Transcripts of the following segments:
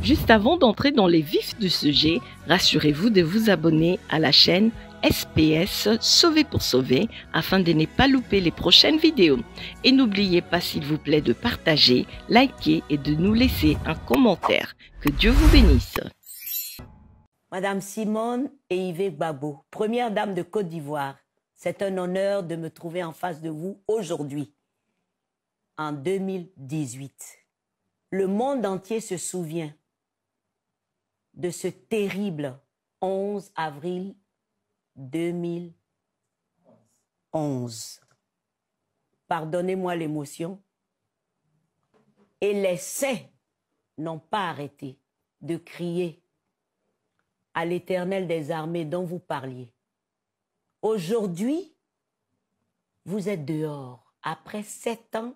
Juste avant d'entrer dans les vifs du sujet, rassurez-vous de vous abonner à la chaîne SPS Sauver pour Sauver afin de ne pas louper les prochaines vidéos. Et n'oubliez pas s'il vous plaît de partager, liker et de nous laisser un commentaire. Que Dieu vous bénisse. Madame Simone et Yves Gbagbo, première dame de Côte d'Ivoire, c'est un honneur de me trouver en face de vous aujourd'hui, en 2018. Le monde entier se souvient de ce terrible 11 avril 2011. Pardonnez-moi l'émotion. Et les saints n'ont pas arrêté de crier à l'Éternel des armées dont vous parliez. Aujourd'hui, vous êtes dehors après 7 ans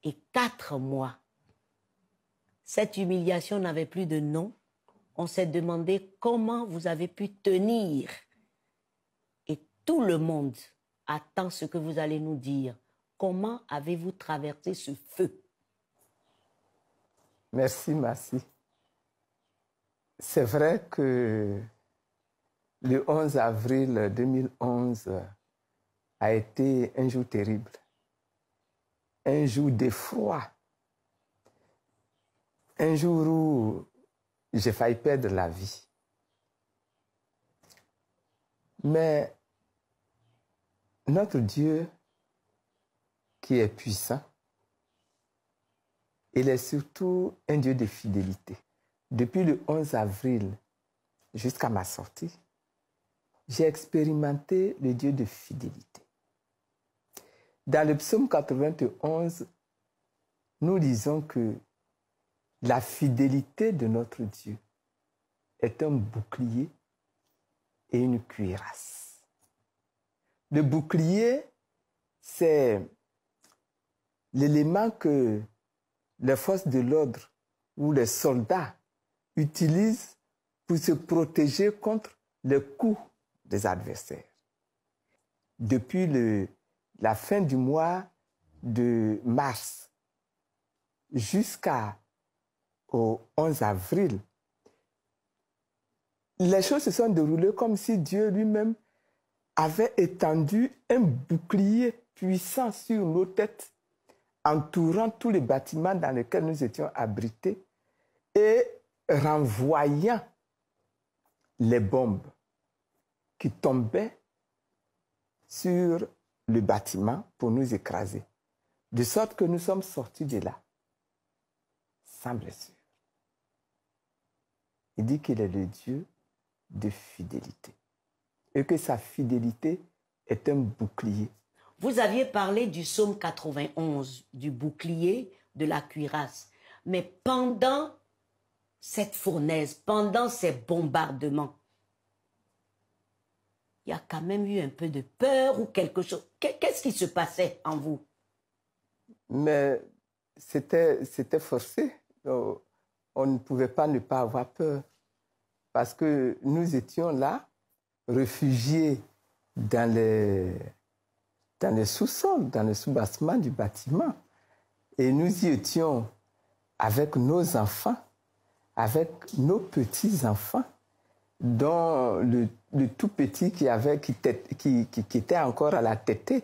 et 4 mois. Cette humiliation n'avait plus de nom. On s'est demandé comment vous avez pu tenir. Et tout le monde attend ce que vous allez nous dire. Comment avez-vous traversé ce feu? Merci, merci. C'est vrai que le 11 avril 2011 a été un jour terrible, un jour d'effroi, un jour où j'ai failli perdre la vie. Mais notre Dieu, qui est puissant, il est surtout un Dieu de fidélité. Depuis le 11 avril jusqu'à ma sortie, j'ai expérimenté le Dieu de fidélité. Dans le psaume 91, nous disons que la fidélité de notre Dieu est un bouclier et une cuirasse. Le bouclier, c'est l'élément que les forces de l'ordre ou les soldats utilisent pour se protéger contre les coups des adversaires. Depuis la fin du mois de mars jusqu'au 11 avril, les choses se sont déroulées comme si Dieu lui-même avait étendu un bouclier puissant sur nos têtes, entourant tous les bâtiments dans lesquels nous étions abrités et renvoyant les bombes qui tombaient sur le bâtiment pour nous écraser. De sorte que nous sommes sortis de là, sans blessure. Il dit qu'il est le Dieu de fidélité et que sa fidélité est un bouclier. Vous aviez parlé du psaume 91, du bouclier, de la cuirasse. Mais pendant cette fournaise, pendant ces bombardements, il y a quand même eu un peu de peur ou quelque chose. Qu'est-ce qui se passait en vous? Mais c'était forcé. On ne pouvait pas ne pas avoir peur. Parce que nous étions là, réfugiés dans les sous-sols, dans le sous-bassement du bâtiment. Et nous y étions avec nos enfants, avec nos petits-enfants, dont le tout petit qui était encore à la tétée.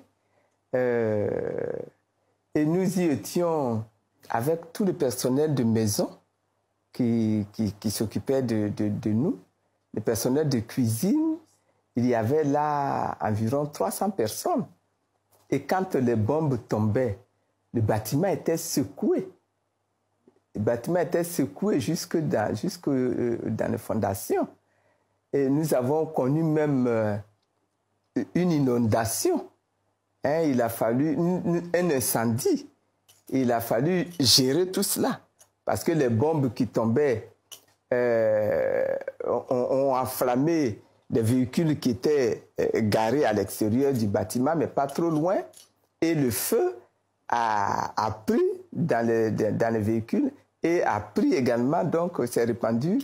Et nous y étions avec tout le personnel de maison qui s'occupait de nous, le personnel de cuisine. Il y avait là environ 300 personnes. Et quand les bombes tombaient, le bâtiment était secoué. Le bâtiment était secoué jusque dans les fondations. Et nous avons connu même une inondation. Il a fallu un incendie. Il a fallu gérer tout cela. Parce que les bombes qui tombaient ont enflammé des véhicules qui étaient garés à l'extérieur du bâtiment, mais pas trop loin. Et le feu a pris dans les véhicules et a pris également, donc s'est répandu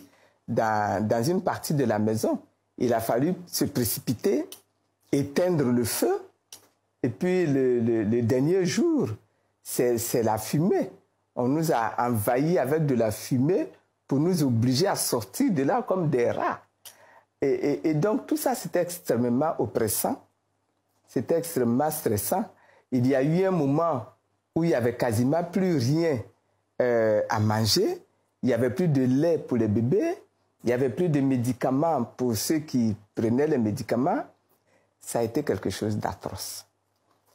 dans une partie de la maison. Il a fallu se précipiter, éteindre le feu. Et puis le dernier jour, c'est la fumée. On nous a envahis avec de la fumée pour nous obliger à sortir de là comme des rats. Et donc tout ça, c'était extrêmement oppressant, c'était extrêmement stressant. Il y a eu un moment où il n'y avait quasiment plus rien à manger, il n'y avait plus de lait pour les bébés, il n'y avait plus de médicaments pour ceux qui prenaient les médicaments. Ça a été quelque chose d'atroce.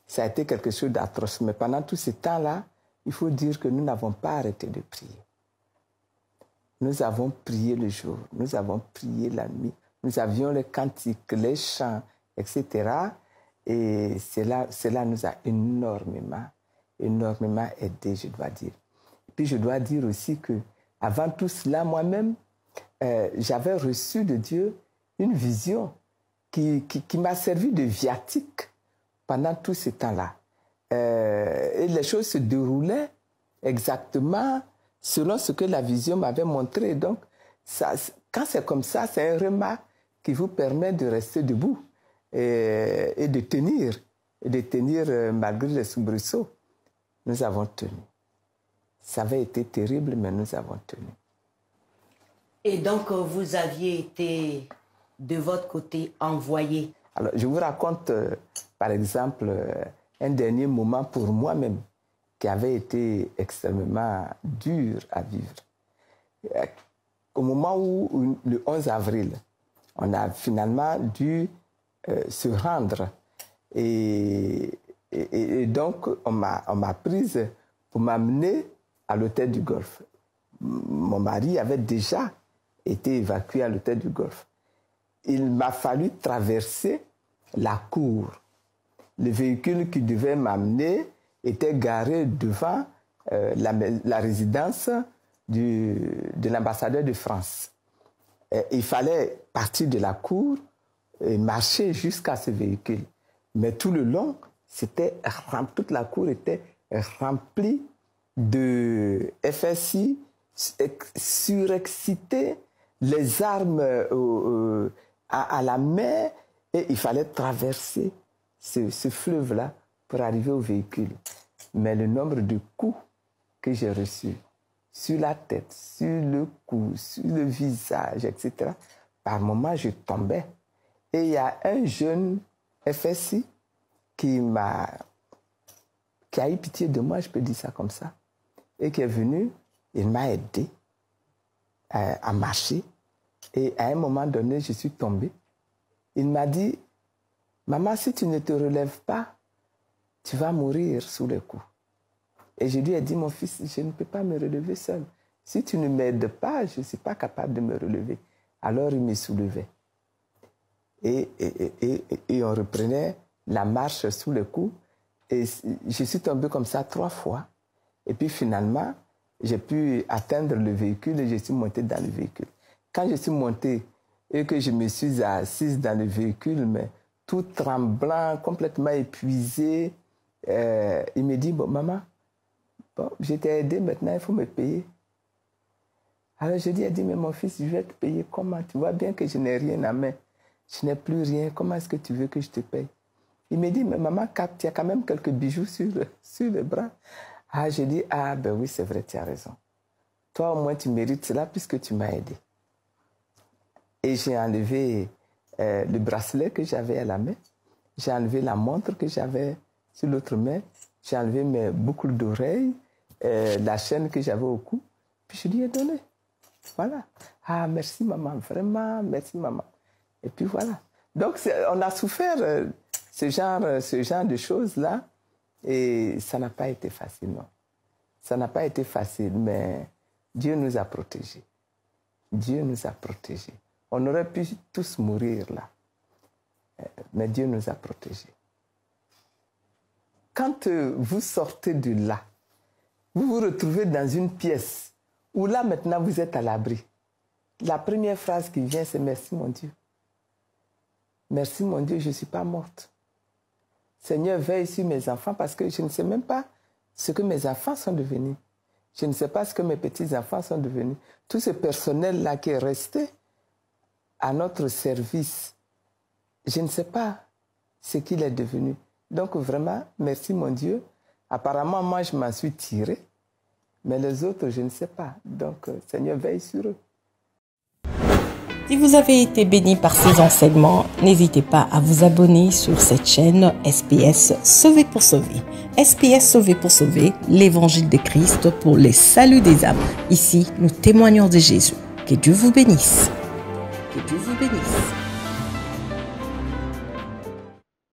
Ça a été quelque chose d'atroce. Mais pendant tout ce temps-là, il faut dire que nous n'avons pas arrêté de prier. Nous avons prié le jour, nous avons prié la nuit, nous avions les cantiques, les chants, etc. Et cela nous a énormément aidé, je dois dire. Et puis je dois dire aussi que avant tout cela, moi-même, j'avais reçu de Dieu une vision qui m'a servi de viatique pendant tout ce temps-là. Et les choses se déroulaient exactement selon ce que la vision m'avait montré. Donc, ça, quand c'est comme ça, c'est un remas qui vous permet de rester debout et de tenir malgré les soubresauts. Nous avons tenu. Ça avait été terrible, mais nous avons tenu. Et donc, vous aviez été, de votre côté, envoyé. Alors, je vous raconte, par exemple, un dernier moment pour moi-même qui avait été extrêmement dur à vivre. Au moment où, le 11 avril, on a finalement dû se rendre. Et donc, on m'a prise pour m'amener à l'hôtel du Golfe. Mon mari avait déjà été évacué à l'hôtel du Golfe. Il m'a fallu traverser la cour. Le véhicule qui devait m'amener était garé devant la résidence de l'ambassadeur de France. Il fallait partir de la cour et marcher jusqu'à ce véhicule. Mais tout le long, toute la cour était remplie de FSI surexcités, les armes à la main, et il fallait traverser ce fleuve-là pour arriver au véhicule. Mais le nombre de coups que j'ai reçus sur la tête, sur le cou, sur le visage, etc., par moments, je tombais. Et il y a un jeune FSI qui a eu pitié de moi, je peux dire ça comme ça, et qui est venu, il m'a aidé à marcher. Et à un moment donné, je suis tombé. Il m'a dit, « Maman, si tu ne te relèves pas, tu vas mourir sous les coups. » Et je lui ai dit, « Mon fils, je ne peux pas me relever seul. Si tu ne m'aides pas, je ne suis pas capable de me relever. » Alors il me soulevait. Et on reprenait la marche sous les coups. Et je suis tombé comme ça 3 fois. Et puis finalement, j'ai pu atteindre le véhicule et je suis monté dans le véhicule. Quand je suis monté et que je me suis assise dans le véhicule, mais tout tremblant, complètement épuisé, il me dit, « Bon, maman, bon, je t'ai aidé, maintenant il faut me payer. » Alors je lui ai dit, « Mais mon fils, je vais te payer comment? Tu vois bien que je n'ai rien à main. Je n'ai plus rien. Comment est-ce que tu veux que je te paye? » Il me dit, « Mais maman, tu as quand même quelques bijoux sur le bras. » Ah, je dis, « Ah, ben oui, c'est vrai, tu as raison. Toi, au moins, tu mérites cela puisque tu m'as aidé. » Et j'ai enlevé le bracelet que j'avais à la main. J'ai enlevé la montre que j'avais sur l'autre main. J'ai enlevé mes boucles d'oreilles, la chaîne que j'avais au cou. Puis je lui ai donné. Voilà. Ah, merci maman, vraiment, merci maman. Et puis voilà. Donc, on a souffert ce genre de choses-là. Et ça n'a pas été facile, non. Ça n'a pas été facile, mais Dieu nous a protégés. Dieu nous a protégés. On aurait pu tous mourir là. Mais Dieu nous a protégés. Quand vous sortez de là, vous vous retrouvez dans une pièce où là maintenant vous êtes à l'abri. La première phrase qui vient, c'est « Merci mon Dieu. Merci mon Dieu, je ne suis pas morte. Seigneur, veille sur mes enfants parce que je ne sais même pas ce que mes enfants sont devenus. Je ne sais pas ce que mes petits-enfants sont devenus. Tout ce personnel-là qui est resté à notre service, je ne sais pas ce qu'il est devenu. Donc vraiment, merci mon Dieu. Apparemment, moi, je m'en suis tiré. Mais les autres, je ne sais pas. Donc, Seigneur, veille sur eux. Si vous avez été béni par ces enseignements, n'hésitez pas à vous abonner sur cette chaîne SPS Sauvé pour Sauver. SPS Sauvé pour Sauver, l'évangile de Christ pour les saluts des âmes. Ici, nous témoignons de Jésus. Que Dieu vous bénisse. Que Dieu vous bénisse.